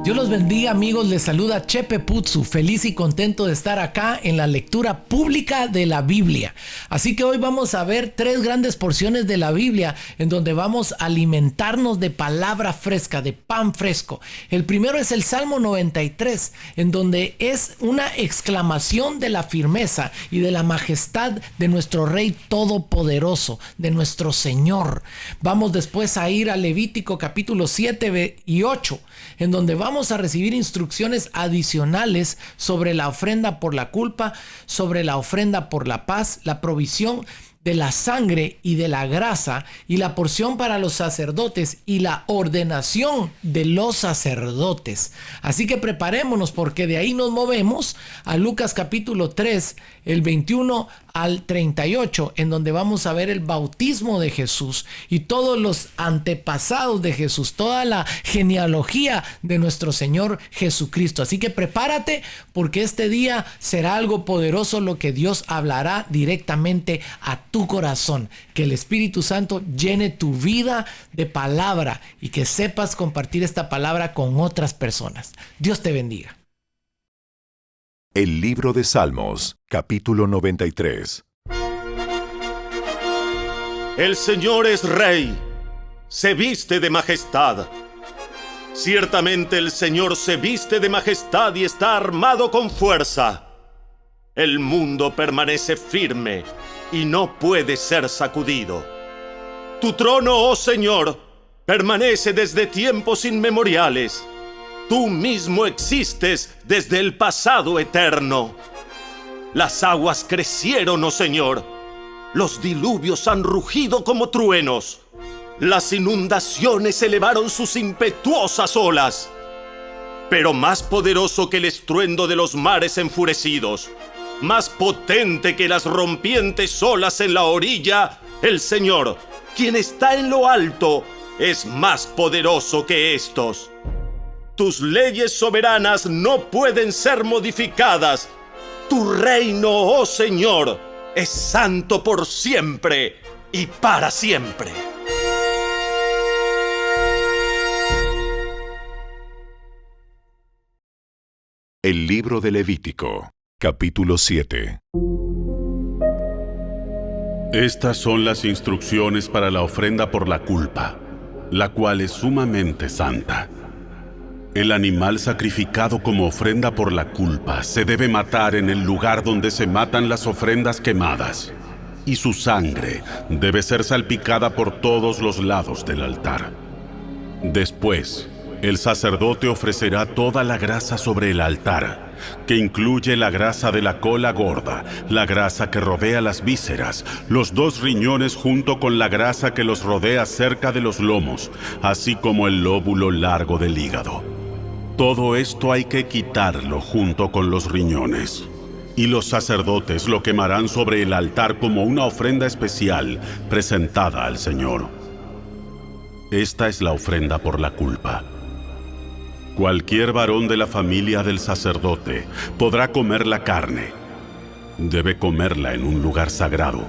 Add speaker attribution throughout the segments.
Speaker 1: Dios los bendiga, amigos. Les saluda Chepe Putsu, feliz y contento de estar acá en la lectura pública de la Biblia. Así que hoy vamos a ver 3 grandes porciones de la Biblia en donde vamos a alimentarnos de palabra fresca, de pan fresco. El primero es el Salmo 93, en donde es una exclamación de la firmeza y de la majestad de nuestro Rey Todopoderoso, de nuestro Señor. Vamos después a ir a Levítico capítulo 7 y 8, en donde vamos a recibir instrucciones adicionales sobre la ofrenda por la culpa, sobre la ofrenda por la paz, la provisión de la sangre y de la grasa y la porción para los sacerdotes y la ordenación de los sacerdotes. Así que preparémonos, porque de ahí nos movemos a Lucas capítulo 3, el 21 al 38, en donde vamos a ver el bautismo de Jesús y todos los antepasados de Jesús, toda la genealogía de nuestro Señor Jesucristo. Así que prepárate, porque este día será algo poderoso lo que Dios hablará directamente a tu corazón. Que el Espíritu Santo llene tu vida de palabra y que sepas compartir esta palabra con otras personas. Dios te bendiga.
Speaker 2: El libro de Salmos, capítulo 93.
Speaker 3: El Señor es Rey, se viste de majestad. Ciertamente el Señor se viste de majestad y está armado con fuerza. El mundo permanece firme y no puede ser sacudido. Tu trono, oh Señor, permanece desde tiempos inmemoriales. Tú mismo existes desde el pasado eterno. Las aguas crecieron, oh Señor. Los diluvios han rugido como truenos. Las inundaciones elevaron sus impetuosas olas. Pero más poderoso que el estruendo de los mares enfurecidos, más potente que las rompientes olas en la orilla, el Señor, quien está en lo alto, es más poderoso que estos. Tus leyes soberanas no pueden ser modificadas. Tu reino, oh Señor, es santo por siempre y para siempre.
Speaker 2: El libro de Levítico, capítulo 7.
Speaker 4: Estas son las instrucciones para la ofrenda por la culpa, la cual es sumamente santa. El animal sacrificado como ofrenda por la culpa se debe matar en el lugar donde se matan las ofrendas quemadas, y su sangre debe ser salpicada por todos los lados del altar. Después, el sacerdote ofrecerá toda la grasa sobre el altar, que incluye la grasa de la cola gorda, la grasa que rodea las vísceras, los 2 riñones junto con la grasa que los rodea cerca de los lomos, así como el lóbulo largo del hígado. Todo esto hay que quitarlo junto con los riñones. Y los sacerdotes lo quemarán sobre el altar como una ofrenda especial presentada al Señor. Esta es la ofrenda por la culpa. Cualquier varón de la familia del sacerdote podrá comer la carne. Debe comerla en un lugar sagrado,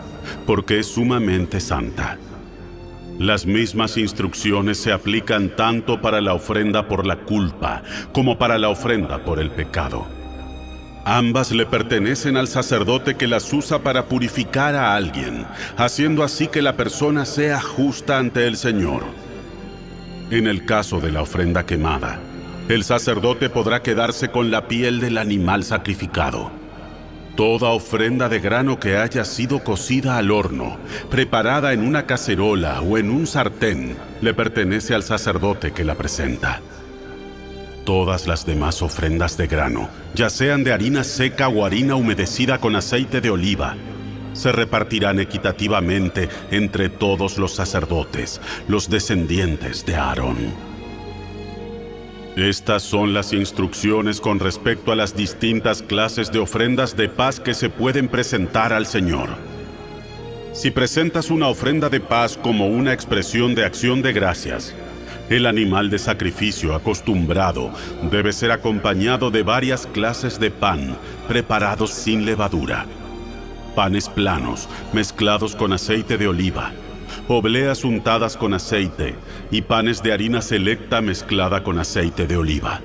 Speaker 4: porque es sumamente santa. Las mismas instrucciones se aplican tanto para la ofrenda por la culpa como para la ofrenda por el pecado. Ambas le pertenecen al sacerdote que las usa para purificar a alguien, haciendo así que la persona sea justa ante el Señor. En el caso de la ofrenda quemada, el sacerdote podrá quedarse con la piel del animal sacrificado. Toda ofrenda de grano que haya sido cocida al horno, preparada en una cacerola o en un sartén, le pertenece al sacerdote que la presenta. Todas las demás ofrendas de grano, ya sean de harina seca o harina humedecida con aceite de oliva, se repartirán equitativamente entre todos los sacerdotes, los descendientes de Aarón. Estas son las instrucciones con respecto a las distintas clases de ofrendas de paz que se pueden presentar al Señor. Si presentas una ofrenda de paz como una expresión de acción de gracias, el animal de sacrificio acostumbrado debe ser acompañado de varias clases de pan preparados sin levadura, panes planos mezclados con aceite de oliva, obleas untadas con aceite y panes de harina selecta mezclada con aceite de oliva.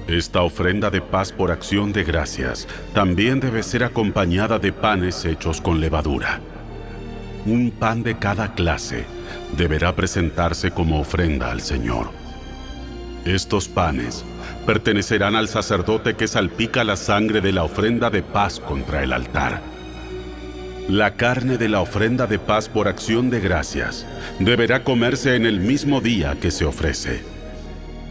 Speaker 4: Esta ofrenda de paz por acción de gracias también debe ser acompañada de panes hechos con levadura. Un pan de cada clase deberá presentarse como ofrenda al Señor. Estos panes pertenecerán al sacerdote que salpica la sangre de la ofrenda de paz contra el altar. La carne de la ofrenda de paz por acción de gracias deberá comerse en el mismo día que se ofrece.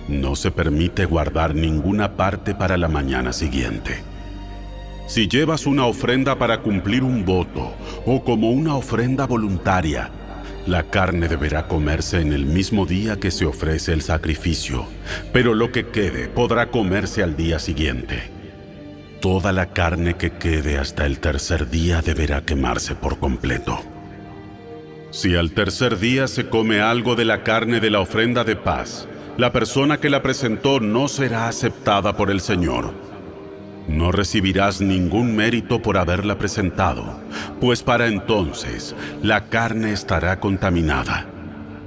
Speaker 4: No se permite guardar ninguna parte para la mañana siguiente. Si llevas una ofrenda para cumplir un voto o como una ofrenda voluntaria, la carne deberá comerse en el mismo día que se ofrece el sacrificio, pero lo que quede podrá comerse al día siguiente. Toda la carne que quede hasta el tercer día deberá quemarse por completo. Si al tercer día se come algo de la carne de la ofrenda de paz, la persona que la presentó no será aceptada por el Señor. No recibirás ningún mérito por haberla presentado, pues para entonces la carne estará contaminada.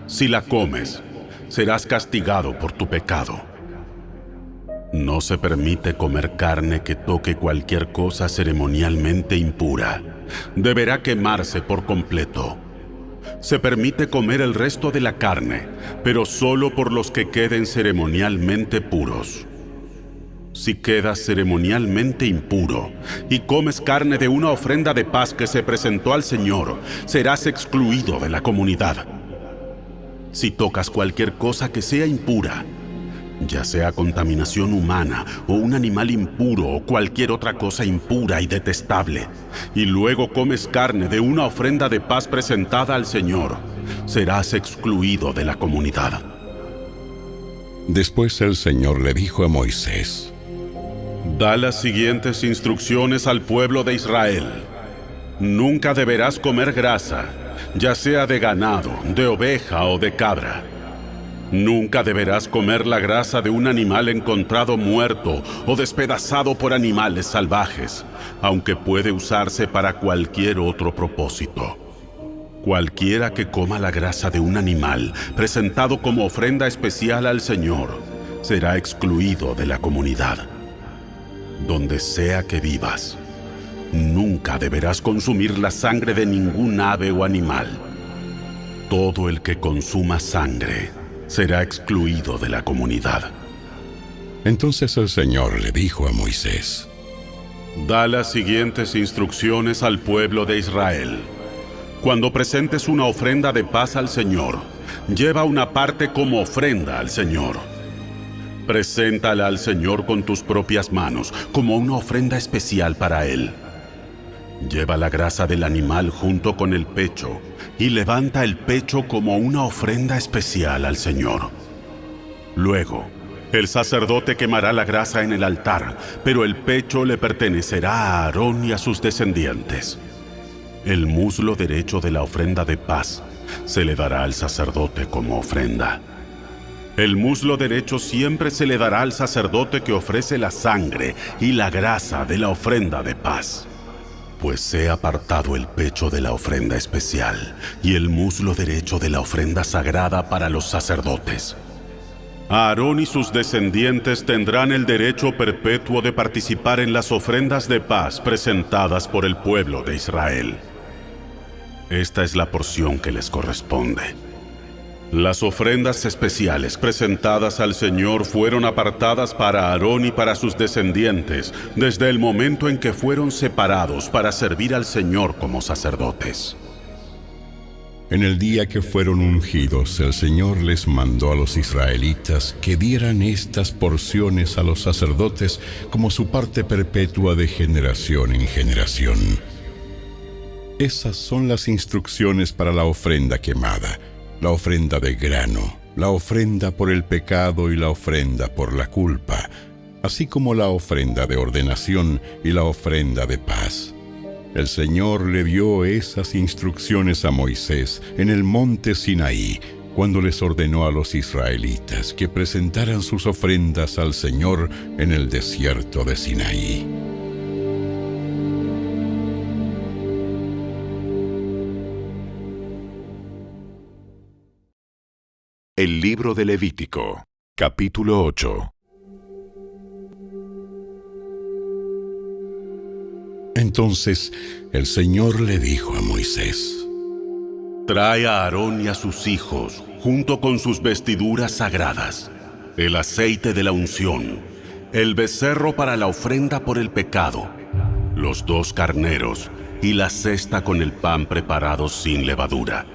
Speaker 4: Si la comes, serás castigado por tu pecado. No se permite comer carne que toque cualquier cosa ceremonialmente impura. Deberá quemarse por completo. Se permite comer el resto de la carne, pero solo por los que queden ceremonialmente puros. Si quedas ceremonialmente impuro y comes carne de una ofrenda de paz que se presentó al Señor, serás excluido de la comunidad. Si tocas cualquier cosa que sea impura, ya sea contaminación humana o un animal impuro o cualquier otra cosa impura y detestable, y luego comes carne de una ofrenda de paz presentada al Señor, serás excluido de la comunidad.
Speaker 5: Después el Señor le dijo a Moisés:
Speaker 4: Da las siguientes instrucciones al pueblo de Israel. Nunca deberás comer grasa, ya sea de ganado, de oveja o de cabra. Nunca deberás comer la grasa de un animal encontrado muerto o despedazado por animales salvajes, aunque puede usarse para cualquier otro propósito. Cualquiera que coma la grasa de un animal presentado como ofrenda especial al Señor será excluido de la comunidad. Donde sea que vivas, nunca deberás consumir la sangre de ningún ave o animal. Todo el que consuma sangre será excluido de la comunidad.
Speaker 5: Entonces el Señor le dijo a Moisés:
Speaker 4: Da las siguientes instrucciones al pueblo de Israel. Cuando presentes una ofrenda de paz al Señor, lleva una parte como ofrenda al Señor. Preséntala al Señor con tus propias manos, como una ofrenda especial para Él. Lleva la grasa del animal junto con el pecho y levanta el pecho como una ofrenda especial al Señor. Luego, el sacerdote quemará la grasa en el altar, pero el pecho le pertenecerá a Aarón y a sus descendientes. El muslo derecho de la ofrenda de paz se le dará al sacerdote como ofrenda. El muslo derecho siempre se le dará al sacerdote que ofrece la sangre y la grasa de la ofrenda de paz. Pues he apartado el pecho de la ofrenda especial y el muslo derecho de la ofrenda sagrada para los sacerdotes. Aarón y sus descendientes tendrán el derecho perpetuo de participar en las ofrendas de paz presentadas por el pueblo de Israel. Esta es la porción que les corresponde. Las ofrendas especiales presentadas al Señor fueron apartadas para Aarón y para sus descendientes desde el momento en que fueron separados para servir al Señor como sacerdotes.
Speaker 5: En el día que fueron ungidos, el Señor les mandó a los israelitas que dieran estas porciones a los sacerdotes como su parte perpetua de generación en generación. Esas son las instrucciones para la ofrenda quemada, la ofrenda de grano, la ofrenda por el pecado y la ofrenda por la culpa, así como la ofrenda de ordenación y la ofrenda de paz. El Señor le dio esas instrucciones a Moisés en el monte Sinaí, cuando les ordenó a los israelitas que presentaran sus ofrendas al Señor en el desierto de Sinaí.
Speaker 2: El libro de Levítico, capítulo 8.
Speaker 5: Entonces el Señor le dijo a Moisés:
Speaker 4: Trae a Aarón y a sus hijos, junto con sus vestiduras sagradas, el aceite de la unción, el becerro para la ofrenda por el pecado, los 2 carneros y la cesta con el pan preparado sin levadura.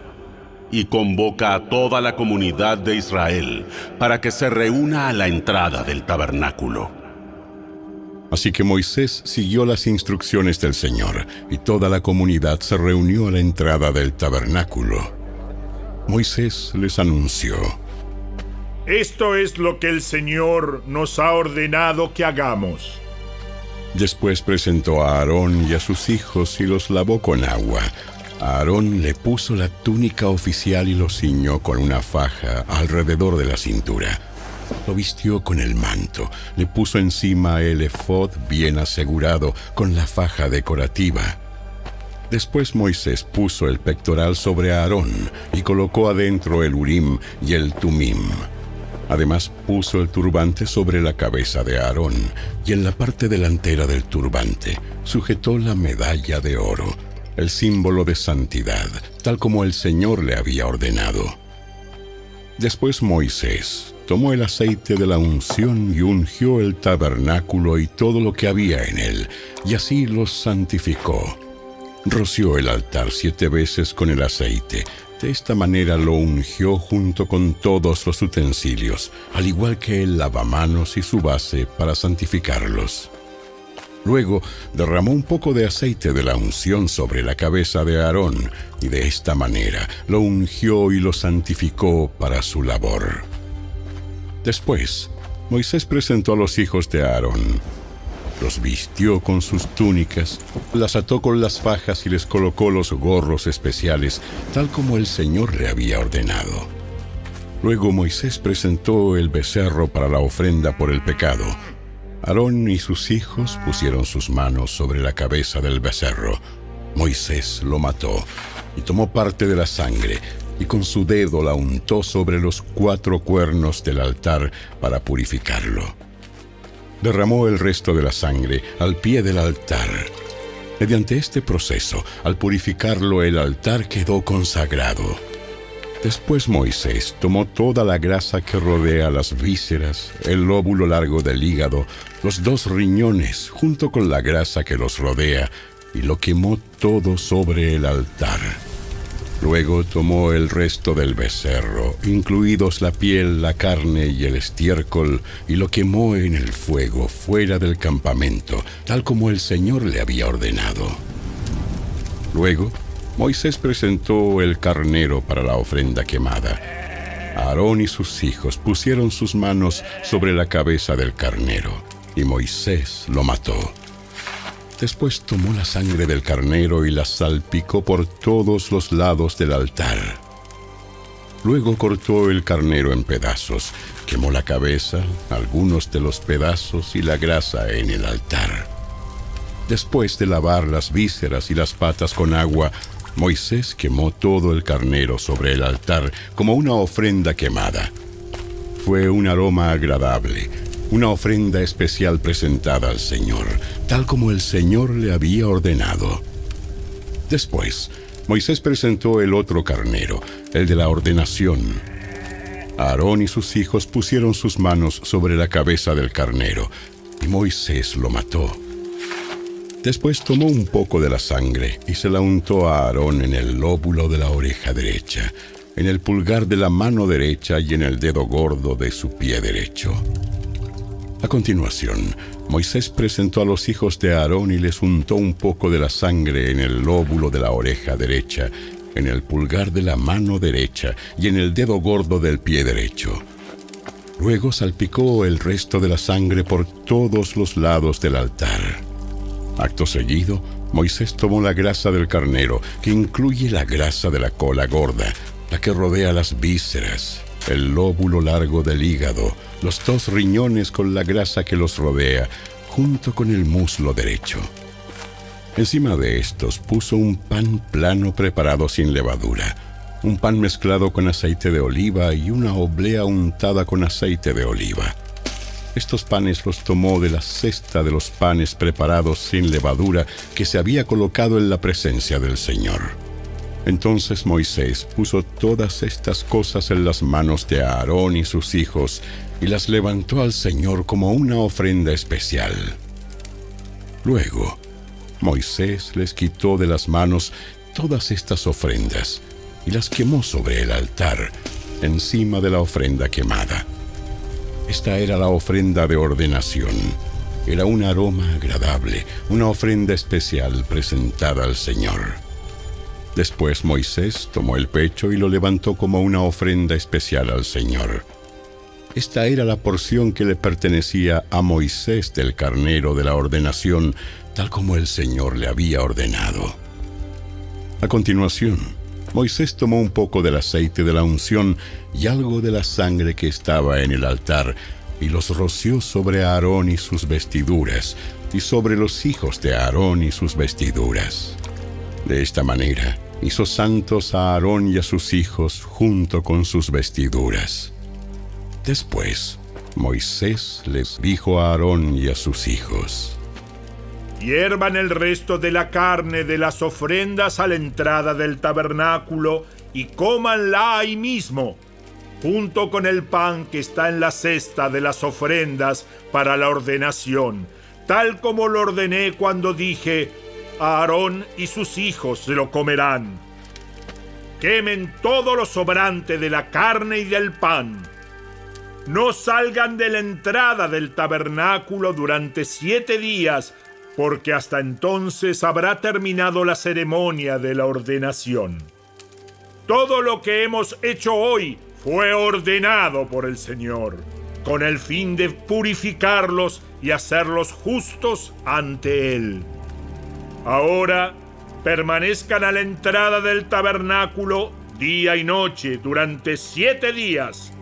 Speaker 4: Y convoca a toda la comunidad de Israel para que se reúna a la entrada del tabernáculo.
Speaker 5: Así que Moisés siguió las instrucciones del Señor, y toda la comunidad se reunió a la entrada del tabernáculo. Moisés les anunció:
Speaker 6: Esto es lo que el Señor nos ha ordenado que hagamos.
Speaker 5: Después presentó a Aarón y a sus hijos y los lavó con agua. A Aarón le puso la túnica oficial y lo ciñó con una faja alrededor de la cintura. Lo vistió con el manto, le puso encima el efod bien asegurado con la faja decorativa. Después Moisés puso el pectoral sobre Aarón y colocó adentro el Urim y el Tumim. Además puso el turbante sobre la cabeza de Aarón, y en la parte delantera del turbante sujetó la medalla de oro, el símbolo de santidad, tal como el Señor le había ordenado. Después Moisés tomó el aceite de la unción y ungió el tabernáculo y todo lo que había en él, y así los santificó. Roció el altar 7 veces con el aceite. De esta manera lo ungió junto con todos los utensilios, al igual que el lavamanos y su base para santificarlos. Luego derramó un poco de aceite de la unción sobre la cabeza de Aarón, y de esta manera lo ungió y lo santificó para su labor. Después, Moisés presentó a los hijos de Aarón. Los vistió con sus túnicas, las ató con las fajas y les colocó los gorros especiales, tal como el Señor le había ordenado. Luego Moisés presentó el becerro para la ofrenda por el pecado. Aarón y sus hijos pusieron sus manos sobre la cabeza del becerro. Moisés lo mató y tomó parte de la sangre, y con su dedo la untó sobre los 4 cuernos del altar para purificarlo. Derramó el resto de la sangre al pie del altar. Mediante este proceso, al purificarlo, el altar quedó consagrado. Después Moisés tomó toda la grasa que rodea las vísceras, el lóbulo largo del hígado, los 2 riñones, junto con la grasa que los rodea, y lo quemó todo sobre el altar. Luego tomó el resto del becerro, incluidos la piel, la carne y el estiércol, y lo quemó en el fuego fuera del campamento, tal como el Señor le había ordenado. Luego, Moisés presentó el carnero para la ofrenda quemada. Aarón y sus hijos pusieron sus manos sobre la cabeza del carnero, y Moisés lo mató. Después tomó la sangre del carnero y la salpicó por todos los lados del altar. Luego cortó el carnero en pedazos, quemó la cabeza, algunos de los pedazos y la grasa en el altar. Después de lavar las vísceras y las patas con agua, Moisés quemó todo el carnero sobre el altar como una ofrenda quemada. Fue un aroma agradable, una ofrenda especial presentada al Señor, tal como el Señor le había ordenado. Después, Moisés presentó el otro carnero, el de la ordenación. Aarón y sus hijos pusieron sus manos sobre la cabeza del carnero, y Moisés lo mató. Después tomó un poco de la sangre y se la untó a Aarón en el lóbulo de la oreja derecha, en el pulgar de la mano derecha y en el dedo gordo de su pie derecho. A continuación, Moisés presentó a los hijos de Aarón y les untó un poco de la sangre en el lóbulo de la oreja derecha, en el pulgar de la mano derecha y en el dedo gordo del pie derecho. Luego salpicó el resto de la sangre por todos los lados del altar. Acto seguido, Moisés tomó la grasa del carnero, que incluye la grasa de la cola gorda, la que rodea las vísceras, el lóbulo largo del hígado, los 2 riñones con la grasa que los rodea, junto con el muslo derecho. Encima de estos puso un pan plano preparado sin levadura, un pan mezclado con aceite de oliva y una oblea untada con aceite de oliva. Estos panes los tomó de la cesta de los panes preparados sin levadura que se había colocado en la presencia del Señor. Entonces Moisés puso todas estas cosas en las manos de Aarón y sus hijos y las levantó al Señor como una ofrenda especial. Luego, Moisés les quitó de las manos todas estas ofrendas y las quemó sobre el altar, encima de la ofrenda quemada. Esta era la ofrenda de ordenación. Era un aroma agradable, una ofrenda especial presentada al Señor. Después Moisés tomó el pecho y lo levantó como una ofrenda especial al Señor. Esta era la porción que le pertenecía a Moisés del carnero de la ordenación, tal como el Señor le había ordenado. A continuación, Moisés tomó un poco del aceite de la unción y algo de la sangre que estaba en el altar, y los roció sobre Aarón y sus vestiduras, y sobre los hijos de Aarón y sus vestiduras. De esta manera, hizo santos a Aarón y a sus hijos junto con sus vestiduras. Después, Moisés les dijo a Aarón y a sus hijos:
Speaker 6: hiervan el resto de la carne de las ofrendas a la entrada del tabernáculo y cómanla ahí mismo, junto con el pan que está en la cesta de las ofrendas para la ordenación, tal como lo ordené cuando dije: Aarón y sus hijos se lo comerán. Quemen todo lo sobrante de la carne y del pan. No salgan de la entrada del tabernáculo durante 7 días, porque hasta entonces habrá terminado la ceremonia de la ordenación. Todo lo que hemos hecho hoy fue ordenado por el Señor, con el fin de purificarlos y hacerlos justos ante Él. Ahora, permanezcan a la entrada del tabernáculo día y noche durante 7 días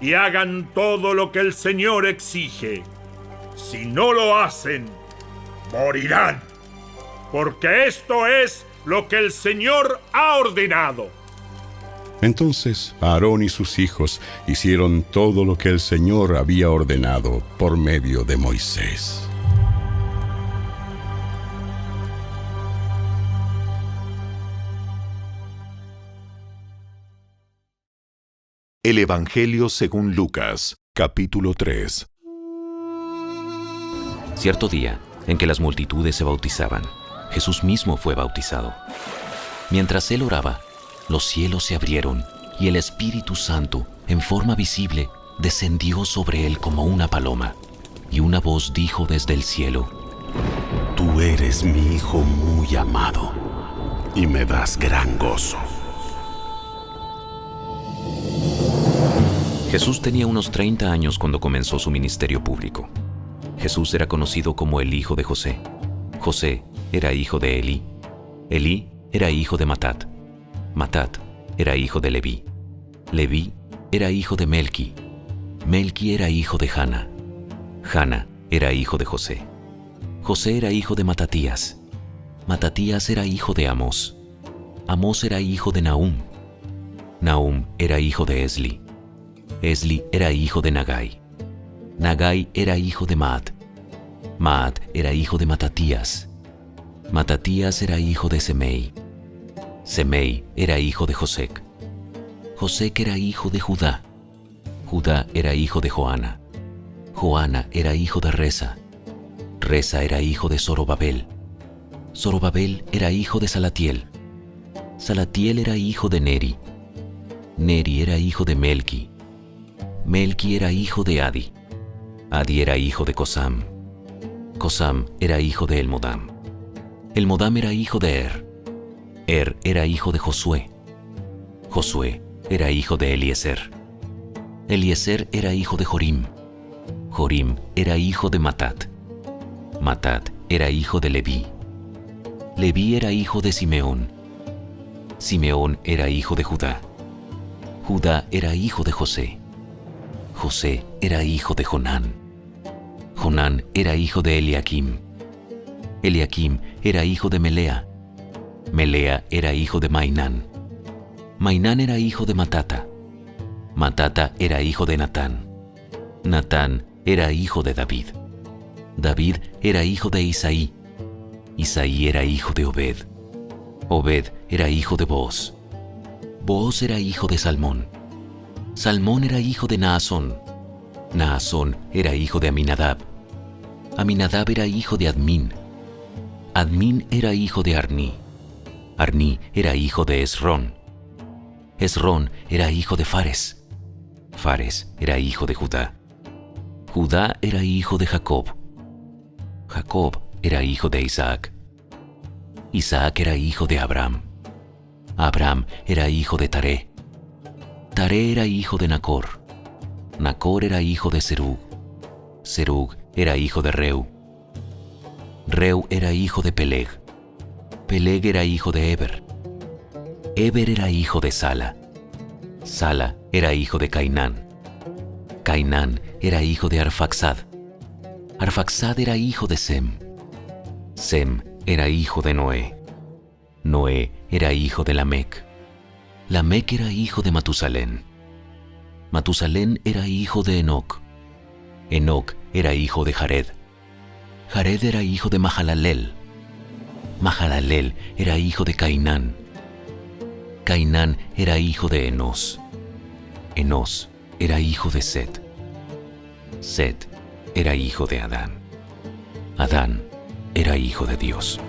Speaker 6: y hagan todo lo que el Señor exige. Si no lo hacen, morirán, porque esto es lo que el Señor ha ordenado.
Speaker 5: Entonces Aarón y sus hijos hicieron todo lo que el Señor había ordenado por medio de Moisés.
Speaker 2: El Evangelio según Lucas, capítulo 3.
Speaker 7: Cierto día, en que las multitudes se bautizaban, Jesús mismo fue bautizado. Mientras él oraba, los cielos se abrieron y el Espíritu Santo, en forma visible, descendió sobre él como una paloma. Y una voz dijo desde el cielo:
Speaker 4: Tú eres mi Hijo muy amado, y me das gran gozo.
Speaker 7: Jesús tenía unos 30 años cuando comenzó su ministerio público. Jesús era conocido como el hijo de José. José era hijo de Elí. Elí era hijo de Matat. Matat era hijo de Leví. Leví era hijo de Melqui. Melqui era hijo de Jana. Jana era hijo de José. José era hijo de Matatías. Matatías era hijo de Amós. Amós era hijo de Nahum. Nahum era hijo de Esli. Esli era hijo de Nagai. Nagai era hijo de Maat. Maat era hijo de Matatías. Matatías era hijo de Semei. Semei era hijo de Josec. Josec era hijo de Judá. Judá era hijo de Joana. Joana era hijo de Resa. Resa era hijo de Zorobabel. Zorobabel era hijo de Salatiel. Salatiel era hijo de Neri. Neri era hijo de Melqui. Melqui era hijo de Adi. Adi era hijo de Cosam. Cosam era hijo de Elmodam. Elmodam era hijo de Er era hijo de Josué. Josué era hijo de Eliezer. Eliezer era hijo de Jorim. Jorim era hijo de Matat. Matat era hijo de Leví. Leví era hijo de Simeón. Simeón era hijo de Judá. Judá era hijo de José. José era hijo de Jonán. Jonán era hijo de Eliakim. Eliakim era hijo de Melea. Melea era hijo de Mainán. Mainán era hijo de Matata. Matata era hijo de Natán. Natán era hijo de David. David era hijo de Isaí. Isaí era hijo de Obed. Obed era hijo de Booz. Booz era hijo de Salmón. Salmón era hijo de Naasón. Naasón era hijo de Aminadab. Aminadab era hijo de Admín. Admín era hijo de Arní. Arní era hijo de Esrón. Esrón era hijo de Fares. Fares era hijo de Judá. Judá era hijo de Jacob. Jacob era hijo de Isaac. Isaac era hijo de Abraham. Abraham era hijo de Taré. Taré era hijo de Nacor. Nacor era hijo de Serug. Serug era hijo de Reu. Reu era hijo de Peleg. Peleg era hijo de Eber. Eber era hijo de Sala. Sala era hijo de Cainán. Cainán era hijo de Arfaxad. Arfaxad era hijo de Sem. Sem era hijo de Noé. Noé era hijo de Lamec. Lamec era hijo de Matusalén. Matusalén era hijo de Enoc. Enoc era hijo de Jared. Jared era hijo de Mahalalel. Mahalalel era hijo de Cainán. Cainán era hijo de Enos. Enos era hijo de Set. Set era hijo de Adán. Adán era hijo de Dios.